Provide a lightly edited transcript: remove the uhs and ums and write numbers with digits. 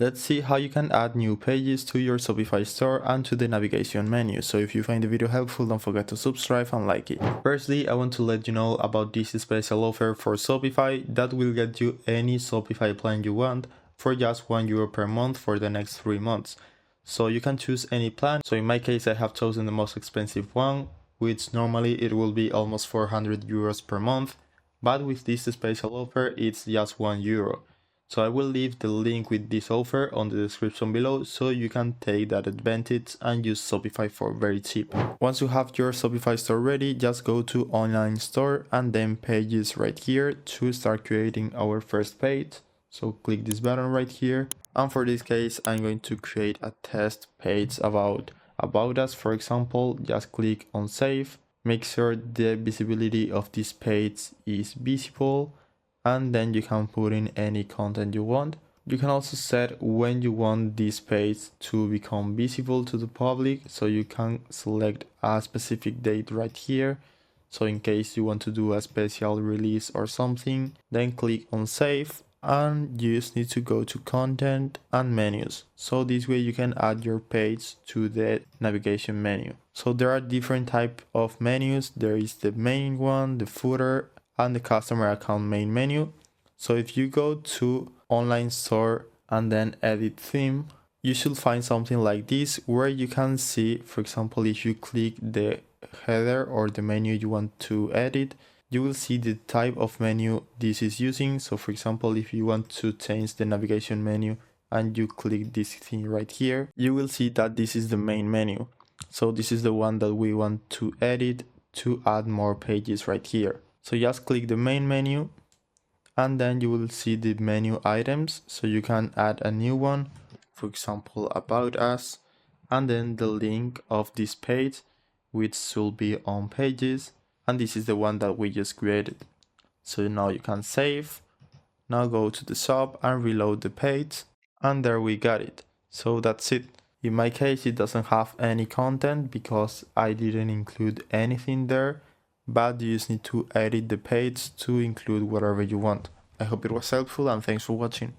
Let's see how you can add new pages to your Shopify store and to the navigation menu. So if you find the video helpful, don't forget to subscribe and like it. Firstly, I want to let you know about this special offer for Shopify that will get you any Shopify plan you want for just €1 per month for the next 3 months. So you can choose any plan. So in my case, I have chosen the most expensive one, which normally it will be almost €400 per month. But with this special offer, it's just €1. So I will leave the link with this offer on the description below so you can take that advantage and use Shopify for very cheap. Once you have your Shopify store ready, just go to online store and then pages right here to start creating our first page. So click this button right here. And for this case, I'm going to create a test page about us. For example, just click on save. Make sure the visibility of this page is visible, and then you can put in any content you want. You can also set when you want this page to become visible to the public, so you can select a specific date right here. So in case you want to do a special release or something, then click on save, and you just need to go to content and menus. So this way you can add your page to the navigation menu. So there are different type of menus. There is the main one, the footer, and the customer account main menu. So if you go to online store and then edit theme, you should find something like this where you can see, for example, if you click the header or the menu you want to edit, you will see the type of menu this is using. So for example, if you want to change the navigation menu and you click this thing right here, you will see that this is the main menu. So this is the one that we want to edit to add more pages right here. So just click the main menu and then you will see the menu items. So you can add a new one, for example, about us, and then the link of this page, which should be on pages. And this is the one that we just created. So now you can save. Now go to the shop and reload the page. And there we got it. So that's it. In my case, it doesn't have any content because I didn't include anything there. But you just need to edit the page to include whatever you want. I hope it was helpful and thanks for watching.